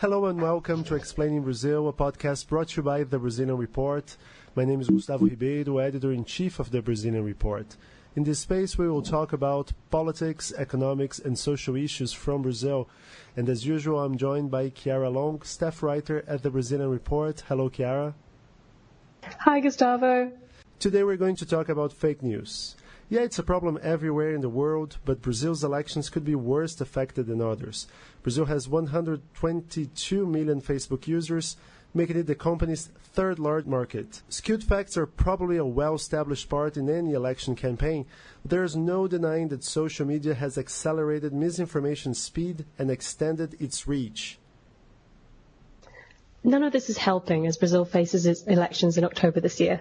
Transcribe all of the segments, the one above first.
Hello and welcome to Explainin Brazil, a podcast brought to you by the Brazilian Report. My name is Gustavo Ribeiro, Editor-in-Chief of the Brazilian Report. In this space, we will talk about politics, economics, and social issues from Brazil. And as usual, I'm joined by Chiara Long, staff writer at the Brazilian Report. Hello, Chiara. Hi, Gustavo. Today we're going to talk about fake news. Yeah, it's a problem everywhere in the world, but Brazil's elections could be worse affected than others. Brazil has 122 million Facebook users, making it the company's third largest market. Skewed facts are probably a well-established part in any election campaign, but there is no denying that social media has accelerated misinformation speed and extended its reach. None of this is helping as Brazil faces its elections in October this year.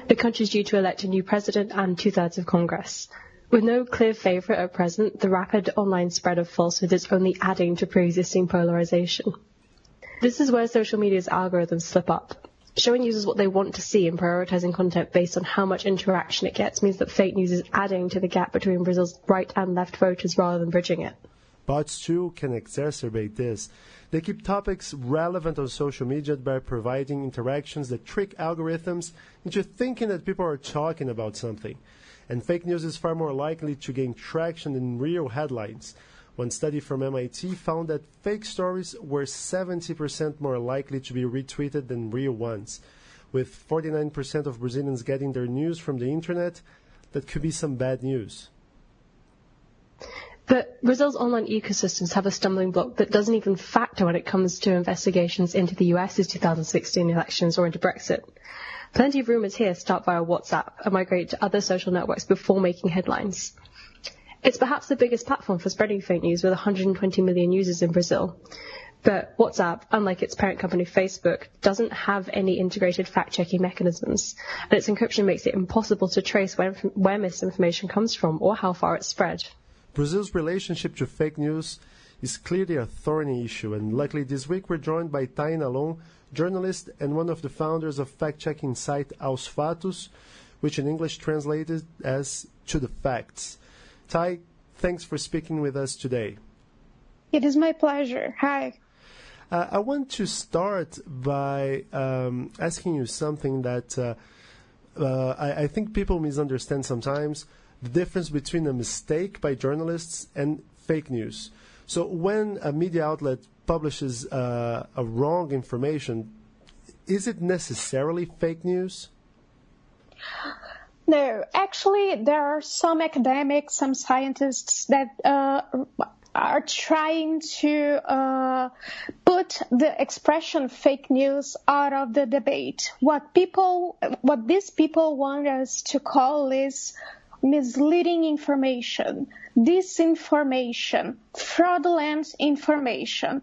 The country is due to elect a new president and two-thirds of Congress. With no clear favourite at present, the rapid online spread of falsehoods is only adding to pre-existing polarisation. This is where social media's algorithms slip up. Showing users what they want to see and prioritising content based on how much interaction it gets means that fake news is adding to the gap between Brazil's right and left voters rather than bridging it. Bots, too, can exacerbate this. They keep topics relevant on social media by providing interactions that trick algorithms into thinking that people are talking about something. And fake news is far more likely to gain traction than real headlines. One study from MIT found that fake stories were 70% more likely to be retweeted than real ones. With 49% of Brazilians getting their news from the internet, that could be some bad news. But Brazil's online ecosystems have a stumbling block that doesn't even factor when it comes to investigations into the US's 2016 elections or into Brexit. Plenty of rumours here start via WhatsApp and migrate to other social networks before making headlines. It's perhaps the biggest platform for spreading fake news with 120 million users in Brazil. But WhatsApp, unlike its parent company Facebook, doesn't have any integrated fact-checking mechanisms, and its encryption makes it impossible to trace where misinformation comes from or how far it's spread. Brazil's relationship to fake news is clearly a thorny issue, and luckily this week we're joined by Taina Long, journalist and one of the founders of fact-checking site Aos Fatos, which in English translated as To the Facts. Tai, thanks for speaking with us today. It is my pleasure. Hi. I want to start by asking you something that I think people misunderstand sometimes. The difference between a mistake by journalists and fake news. So when a media outlet publishes a wrong information, is it necessarily fake news? No, actually, there are some academics, some scientists that are trying to put the expression fake news out of the debate. What these people want us to call is misleading information, disinformation, fraudulent information.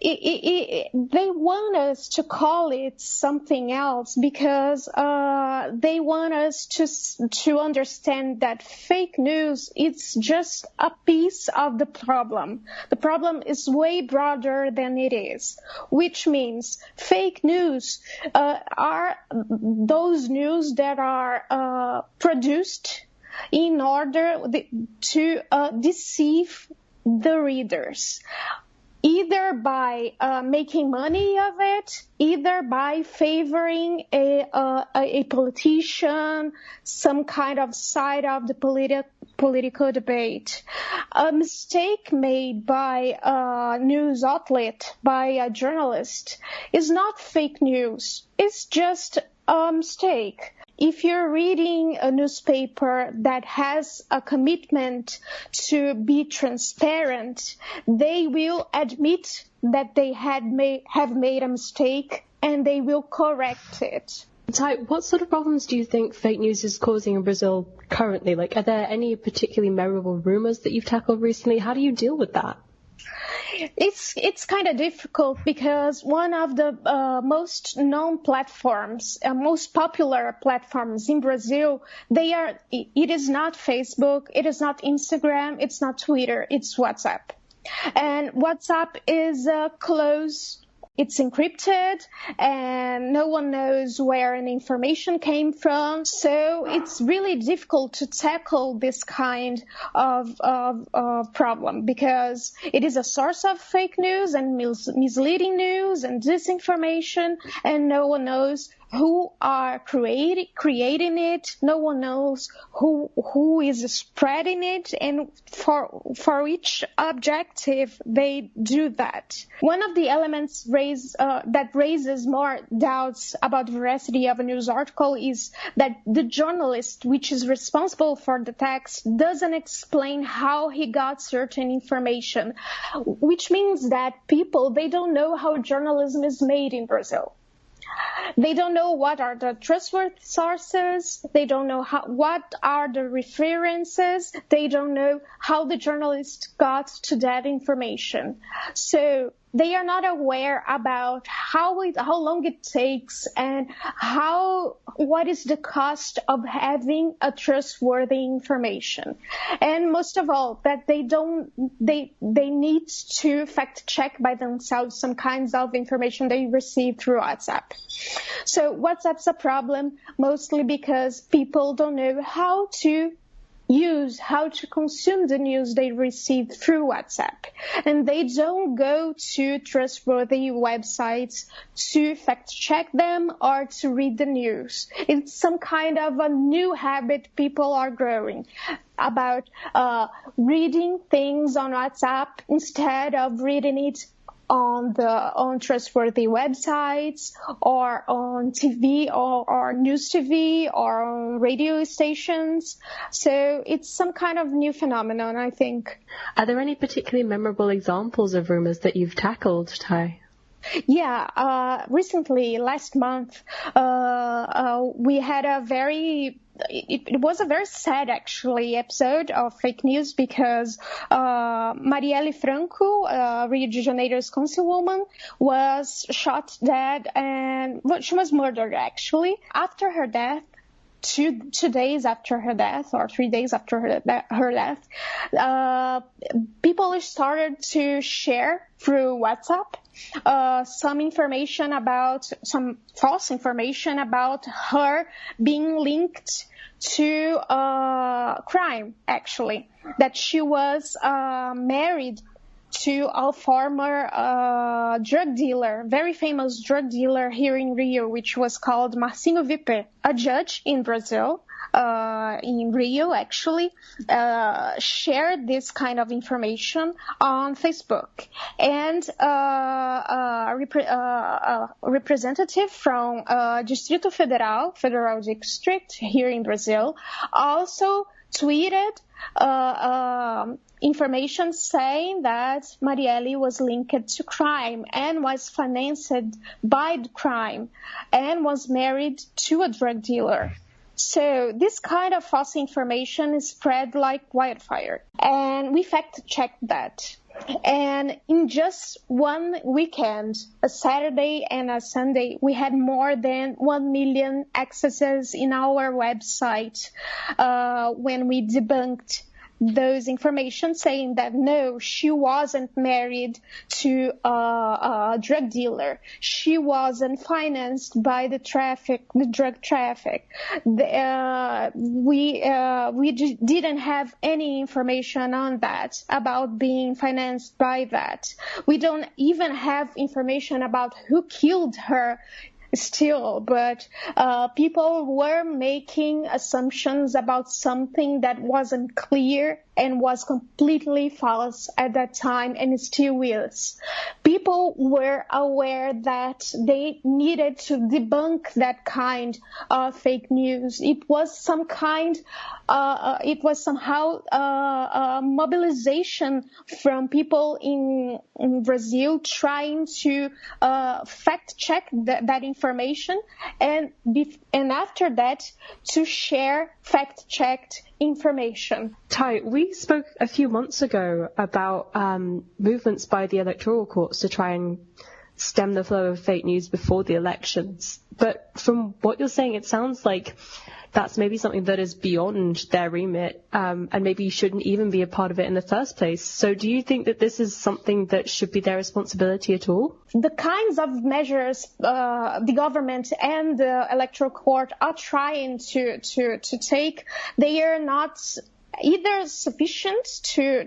They want us to call it something else because they want us to understand that fake news is just a piece of the problem. The problem is way broader than it is, which means fake news are those news that are produced in order to deceive the readers, either by making money of it, either by favoring a politician, some kind of side of the political debate. A mistake made by a news outlet, by a journalist, is not fake news. It's just a mistake. If you're reading a newspaper that has a commitment to be transparent, they will admit that they have made a mistake and they will correct it. Tai, what sort of problems do you think fake news is causing in Brazil currently? Are there any particularly memorable rumors that you've tackled recently? How do you deal with that? It's kind of difficult because one of the most known platforms, most popular platforms in Brazil, it is not Facebook, it is not Instagram, it's not Twitter, it's WhatsApp. And WhatsApp is a close it's encrypted and no one knows where an information came from. So it's really difficult to tackle this kind of problem because it is a source of fake news and misleading news and disinformation, and no one knows who are creating it. No one knows who is spreading it and for which objective they do that. One of the elements that raises more doubts about the veracity of a news article is that the journalist, which is responsible for the text, doesn't explain how he got certain information, which means that people, they don't know how journalism is made in Brazil. They don't know what are the trustworthy sources. They don't know what are the references. They don't know how the journalist got to that information. So they are not aware about how long it takes and what is the cost of having a trustworthy information. And most of all, that they need to fact check by themselves some kinds of information they receive through WhatsApp. So WhatsApp's a problem mostly because people don't know how to consume the news they receive through WhatsApp. And they don't go to trustworthy websites to fact check them or to read the news. It's some kind of a new habit people are growing about reading things on WhatsApp instead of reading it on trustworthy websites or on TV or news TV or on radio stations. So it's some kind of new phenomenon, I think. Are there any particularly memorable examples of rumors that you've tackled, Tai? Yeah, recently, last month, we had it was a very sad, actually, episode of fake news because Marielle Franco, Rio de Janeiro's councilwoman, was shot dead and she was murdered, actually. After her death, 2 days after her death or 3 days after her death, people started to share through WhatsApp some false information about her being linked to crime, actually, that she was married to a former drug dealer, very famous drug dealer here in Rio, which was called Marcinho Viper. A judge in Brazil, in Rio, actually, shared this kind of information on Facebook. And a representative from Distrito Federal District here in Brazil, also tweeted information saying that Marielle was linked to crime and was financed by the crime and was married to a drug dealer. So this kind of false information is spread like wildfire. And we fact-checked that. And in just one weekend, a Saturday and a Sunday, we had more than 1 million accesses in our website when we debunked those information saying that no, she wasn't married to a drug dealer. She wasn't financed by the drug traffic. We didn't have any information on that, about being financed by that. We don't even have information about who killed her still, but people were making assumptions about something that wasn't clear and was completely false at that time and still is. People were aware that they needed to debunk that kind of fake news. It was somehow a mobilization from people in Brazil trying to fact check that information and after that to share fact checked information. Tai, we spoke a few months ago about movements by the electoral courts to try and stem the flow of fake news before the elections. But from what you're saying, it sounds like that's maybe something that is beyond their remit, and maybe shouldn't even be a part of it in the first place. So do you think that this is something that should be their responsibility at all? The kinds of measures the government and the electoral court are trying to take, they are not either sufficient to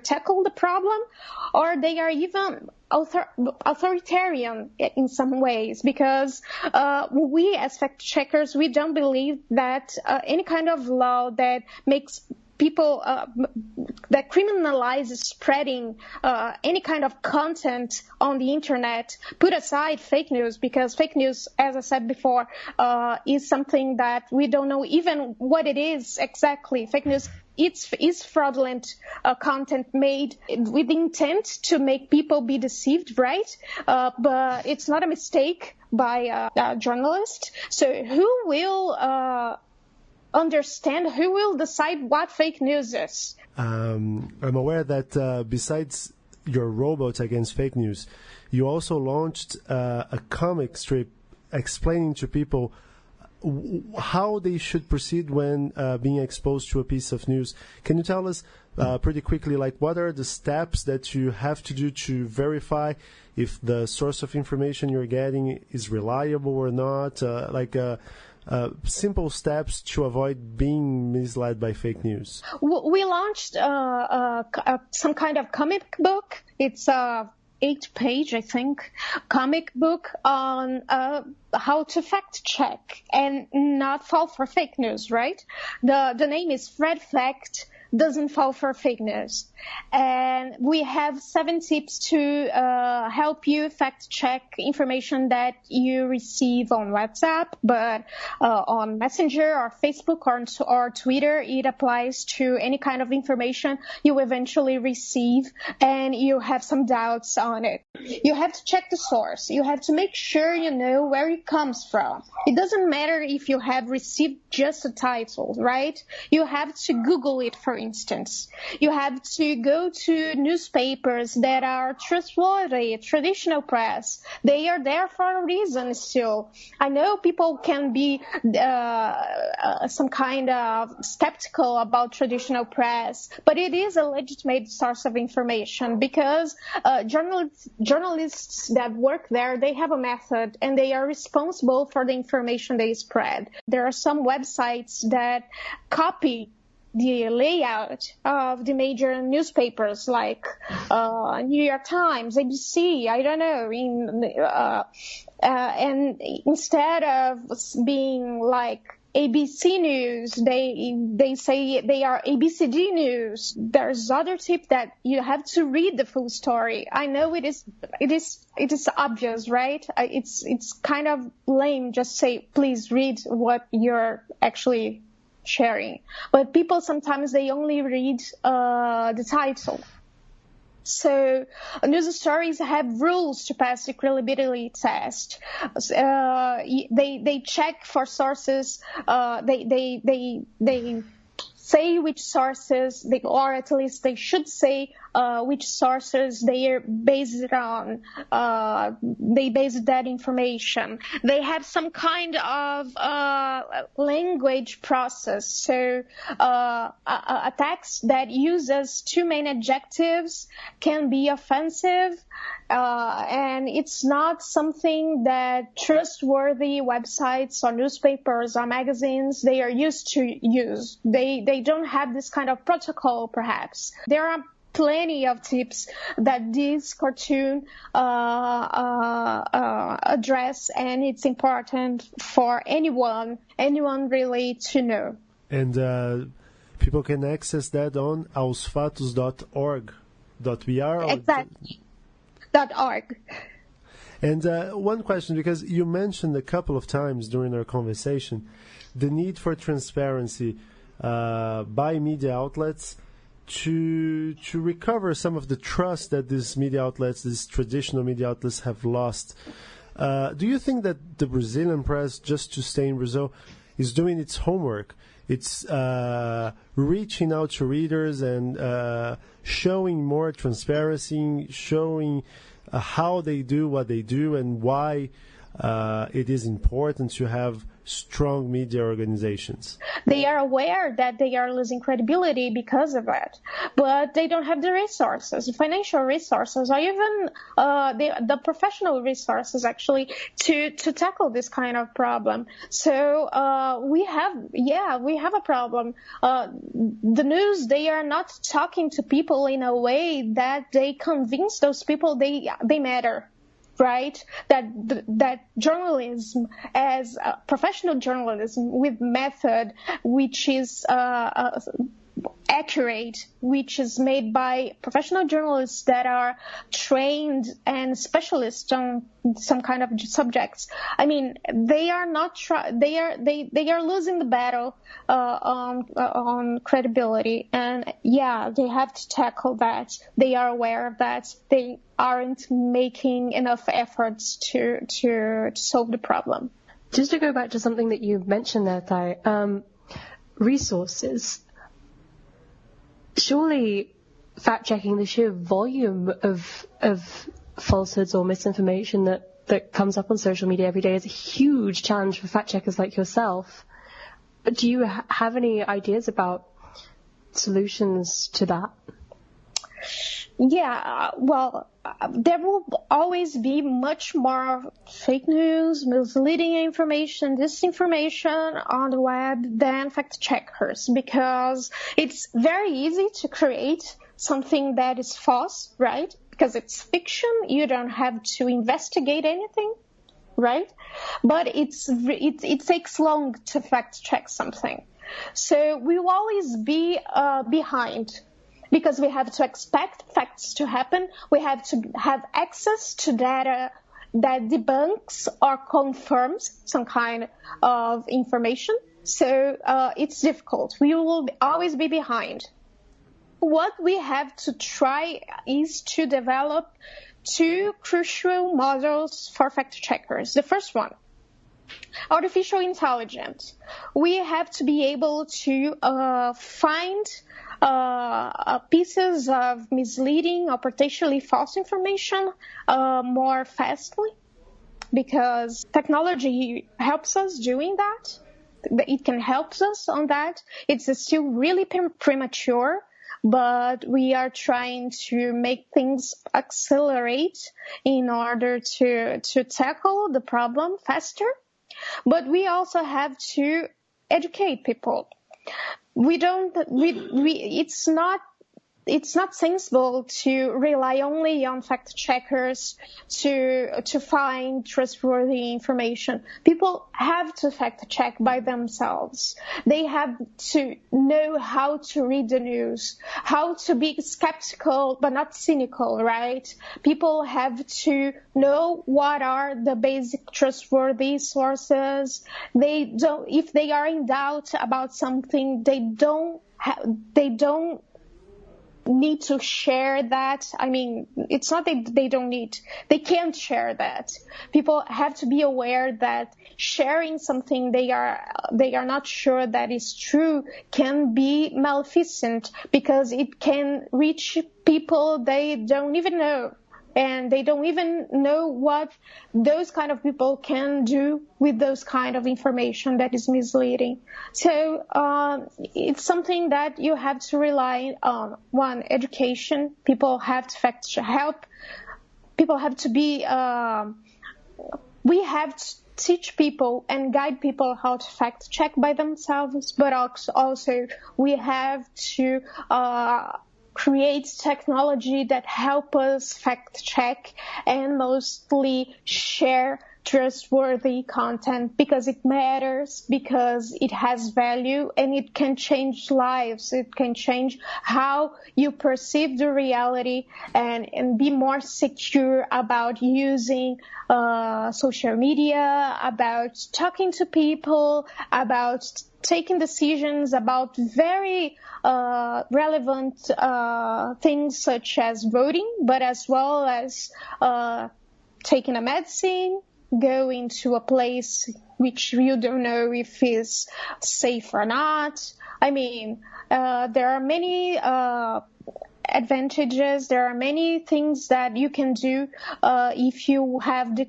tackle the problem, or they are even authoritarian in some ways, because we as fact checkers, we don't believe that any kind of law that makes people that criminalizes spreading any kind of content on the internet, put aside fake news, because fake news, as I said before, is something that we don't know even what it is exactly. Fake news is fraudulent content made with intent to make people be deceived, right? But it's not a mistake by a journalist. So who will understand, who will decide what fake news is? I'm aware that besides your robot against fake news, you also launched a comic strip explaining to people how they should proceed when being exposed to a piece of news. Can you tell us pretty quickly, like, what are the steps that you have to do to verify if the source of information you're getting is reliable or not? Simple steps to avoid being misled by fake news. We launched some kind of comic book. It's a 8-page, I think, comic book on how to fact check and not fall for fake news, right? The name is Red Fact Doesn't Fall for Fake News. And we have 7 tips to help you fact check information that you receive on WhatsApp, but on Messenger or Facebook or Twitter, it applies to any kind of information you eventually receive and you have some doubts on it. You have to check the source. You have to make sure you know where it comes from. It doesn't matter if you have received just a title, right? You have to Google it, for instance. You have to go to newspapers that are trustworthy, traditional press. They are there for a reason still. I know people can be some kind of skeptical about traditional press, but it is a legitimate source of information because journalists that work there, they have a method and they are responsible for the information they spread. There are some websites that copy the layout of the major newspapers like New York Times, ABC, I don't know, and instead of being like ABC News, they say they are ABCD News. There's other tip that you have to read the full story. I know it is obvious, right? It's kind of lame just say, please read what you're actually sharing. But people sometimes they only read the title. So news stories have rules to pass the credibility test. They check for sources. They say which sources, or at least they should say which sources they are based on. They base that information. They have some kind of language process. So a text that uses too many adjectives can be offensive, and it's not something that trustworthy websites or newspapers or magazines they are used to use. They don't have this kind of protocol, perhaps. There are plenty of tips that this cartoon address, and it's important for anyone really to know. And people can access that on aosfatos.org.br. Exactly. .org. And one question, because you mentioned a couple of times during our conversation the need for transparency by media outlets to recover some of the trust that these media outlets, these traditional media outlets, have lost. Do you think that the Brazilian press, just to stay in Brazil, is doing its homework? It's reaching out to readers and showing more transparency, showing how they do what they do and why it is important to have strong media organizations? They are aware that they are losing credibility because of it, but they don't have the resources, financial resources, or even the professional resources actually to tackle this kind of problem. So we have a problem. The news, they are not talking to people in a way that they convince those people they matter. Right? That journalism, as professional journalism with method, which is accurate, which is made by professional journalists that are trained and specialists on some kind of subjects. I mean, they are not they are losing the battle on credibility, and they have to tackle that. They are aware of that. They aren't making enough efforts to solve the problem. Just to go back to something that you mentioned there, Thay, resources. Surely fact-checking, the sheer volume of falsehoods or misinformation that comes up on social media every day is a huge challenge for fact-checkers like yourself. Do you have any ideas about solutions to that? Yeah, well, there will always be much more fake news, misleading information, disinformation on the web than fact checkers, because it's very easy to create something that is false, right? Because it's fiction, you don't have to investigate anything, right? But it takes long to fact check something. So we will always be behind. Because we have to expect facts to happen, we have to have access to data that debunks or confirms some kind of information. So it's difficult. We will always be behind. What we have to try is to develop two crucial models for fact checkers. The first one, artificial intelligence. We have to be able to find pieces of misleading or potentially false information more fastly, because technology helps us doing that. It can help us on that. It's still really premature, but we are trying to make things accelerate in order to tackle the problem faster. But we also have to educate people. It's not sensible to rely only on fact checkers to find trustworthy information. People have to fact check by themselves. They have to know how to read the news, how to be skeptical but not cynical, right? People have to know what are the basic trustworthy sources. If they are in doubt about something, they don't need to share that. I mean, it's not that they don't need, they can't share that. People have to be aware that sharing something they are not sure that is true can be maleficent, because it can reach people they don't even know. And they don't even know what those kind of people can do with those kind of information that is misleading. So it's something that you have to rely on. One, education. People have to help. People have to be. We have to teach people and guide people how to fact check by themselves, but also we have to create technology that help us fact check and mostly share trustworthy content, because it matters, because it has value, and it can change lives. It can change how you perceive the reality and be more secure about using social media, about talking to people, about taking decisions about very relevant things such as voting, but as well as taking a medicine, going to a place which you don't know if is safe or not. I mean, there are many advantages. There are many things that you can do if you have the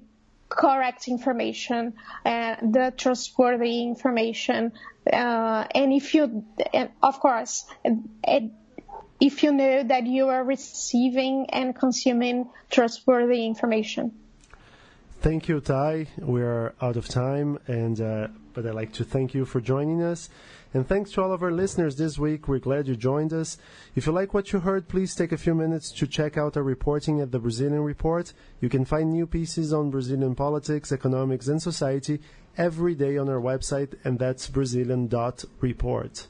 correct information, the trustworthy information, and of course, if you know that you are receiving and consuming trustworthy information. Thank you, Tai. We are out of time, but I'd like to thank you for joining us. And thanks to all of our listeners this week. We're glad you joined us. If you like what you heard, please take a few minutes to check out our reporting at the Brazilian Report. You can find new pieces on Brazilian politics, economics, and society every day on our website, and that's Brazilian.report.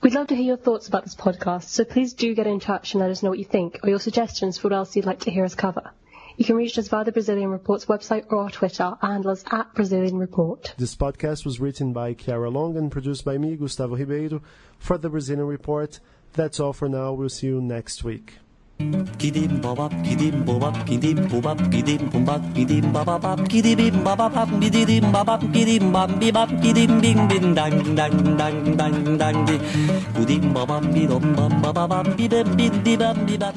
We'd love to hear your thoughts about this podcast, so please do get in touch and let us know what you think, or your suggestions for what else you'd like to hear us cover. You can reach us via the Brazilian Report's website or our Twitter. Our handle is @Brazilian Report. This podcast was written by Chiara Long and produced by me, Gustavo Ribeiro, for the Brazilian Report. That's all for now. We'll see you next week. Kidim babap kidim bobap kidim bobap kidim bobap kidim babap kidim babap kidim babap kidim bambi bap kidim bing bing dang dang dang dang dang di kudim babam bidom bam babam bidem bidi bam bidam